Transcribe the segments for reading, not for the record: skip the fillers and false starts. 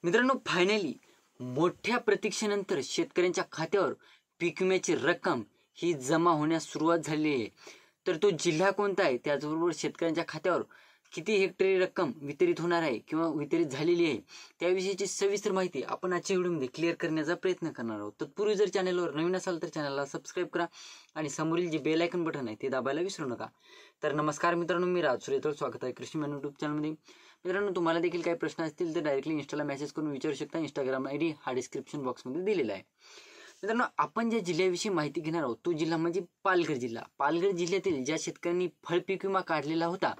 मित्रांनो, फायनली मोठ्या प्रतीक्षेनंतर शेतकऱ्यांच्या खात्यावर पीक विम्याची रक्कम ही जमा होण्यास सुरुवात झाली आहे। तर तो जिल्हा कोणता आहे, त्याचबरोबर शेतकऱ्यांच्या खात्यावर किती हेक्टरी रक्कम वितरित होणार आहे किंवा वितरित झालेली आहे, त्याविषयीची सविस्तर माहिती आपण आजच्या व्हिडिओमध्ये क्लिअर करण्याचा प्रयत्न करणार आहोत। तत्पूर्वी जर चॅनलवर नवीन असाल तर चॅनलला सबस्क्राईब करा आणि समोरील जे बेल आयकॉन बटन आहे ते दाबायला विसरू नका। तर नमस्कार मित्रांनो, मी राज सुरेतर, स्वागत आहे कृषी मॅन यूट्यूब चॅनलमध्ये। मित्रांनो, तुम्हाला देखील काही प्रश्न असतील तर डायरेक्टली इंस्टाला मेसेज करून विचारू शकता। इंस्टाग्राम आयडी हा डिस्क्रिप्शन बॉक्समध्ये दिलेला आहे। मित्रांनो, आपण ज्या जिल्ह्याविषयी माहिती घेणार आहोत तो जिल्हा म्हणजे पालघर जिल्हा। पालघर जिल्ह्यातील ज्या शेतकऱ्यांनी फळ पीक विमा काढलेला होता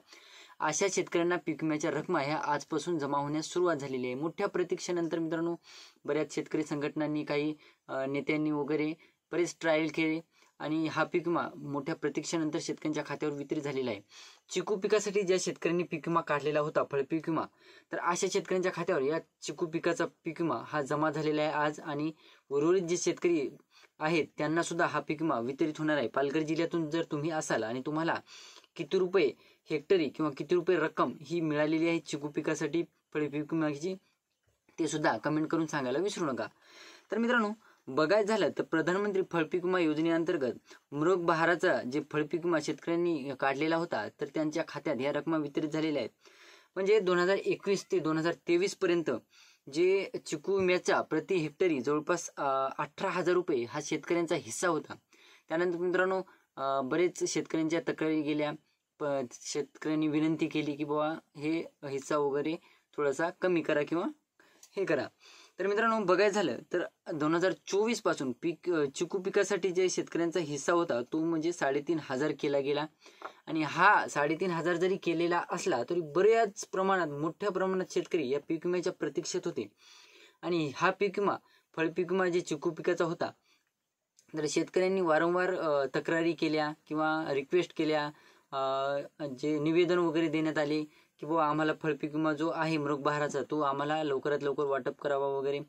अशा शेतकऱ्यांना पीक विम्याच्या रकमा ह्या आजपासून जमा होण्यास सुरुवात झालेली आहे। मोठ्या प्रतीक्षेनंतर मित्रांनो, बऱ्याच शेतकरी संघटनांनी, काही नेत्यांनी वगैरे बरेच ट्रायल केले आणि हा पीक विमा मोठ्या प्रतीक्षेनंतर शेतकऱ्यांच्या खात्यावर वितरित झालेला आहे। चिकू पिकासाठी ज्या शेतकऱ्यांनी पीक विमा काढलेला होता, फळ पीक विमा, तर अशा शेतकऱ्यांच्या खात्यावर या चिकू पिकाचा पीक विमा हा जमा झालेला आहे आज। आणि उर्वरित जे शेतकरी आहेत त्यांना सुद्धा हा पीक विमा वितरित होणार आहे। पालघर जिल्ह्यातून जर तुम्ही असाल आणि तुम्हाला किती रुपये हेक्टरी किंवा किती रुपये रक्कम ही मिळालेली आहे चिकू पिकासाठी फळ पीक विम्याची, ते सुद्धा कमेंट करून सांगायला विसरू नका। तर मित्रांनो, बघायचं झालं तर प्रधानमंत्री फळ पीक विमा योजनेअंतर्गत मृग बहाराचा जे फळ पीक विमा शेतकऱ्यांनी काढलेला होता तर त्यांच्या खात्यात या रकमा वितरित झालेल्या आहेत। म्हणजे 2021 ते 2023 पर्यंत जे चिकू विम्याचा प्रति हेक्टरी जवळपास 18,000 रुपये हा शेतकऱ्यांचा हिस्सा होता। त्यानंतर मित्रांनो, बरेच शेतकऱ्यांच्या तक्रारी गेल्या, शेतकऱ्यांनी विनंती केली की बाबा हे हिस्सा वगैरे थोडासा कमी करा किंवा हे करा। तर मित्रांनो, बघायचं झालं तर 2024 पासून चिकू पिकासाठी जे शेतकऱ्यांचा हिस्सा होता तो म्हणजे 3,500 केला गेला। आणि हा 3,500 जरी केलेला असला तरी बऱ्याच प्रमाणात, मोठ्या प्रमाणात शेतकरी या पीक विम्याच्या प्रतीक्षेत होते। आणि हा पीक विमा, फळ पीक विमा जे चिकू पिकाचा होता, तर शेतकऱ्यांनी वारंवार तक्रारी केल्या किंवा रिक्वेस्ट केल्या, जे निवेदन वगैरे देण्यात आले की बाबा आम्हाला फळ पीक विमा जो आहे मृग बहाराचा तो आम्हाला लवकरात लवकर वाटप करावा वगैरे।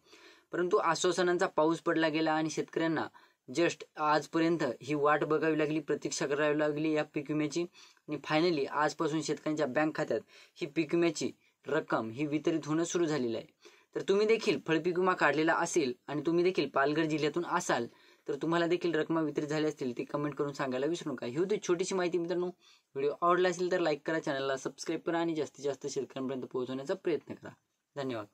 परंतु आश्वासनांचा पाऊस पडला गेला आणि शेतकऱ्यांना जस्ट आजपर्यंत ही वाट बघावी लागली, प्रतीक्षा करावी लागली या पीक विम्याची। आणि फायनली आजपासून शेतकऱ्यांच्या बँक खात्यात ही पीक विम्याची रक्कम ही वितरित होणं सुरू झालेलं आहे। तर तुम्ही देखील फळ पीक विमा काढलेला असेल आणि तुम्ही देखील पालघर जिल्ह्यातून असाल तर तुम्हाला देखील रक्कम वितरित झाली असतील ती कमेंट करून सांगायला विसरू नका। ही होती छोटीशी माहिती मित्रांनो। व्हिडिओ आवडला असेल तर लाईक करा, चॅनलला सबस्क्राईब करा आणि जास्तीत जास्त शेतकऱ्यांपर्यंत पोहोचवण्याचा प्रयत्न करा। धन्यवाद।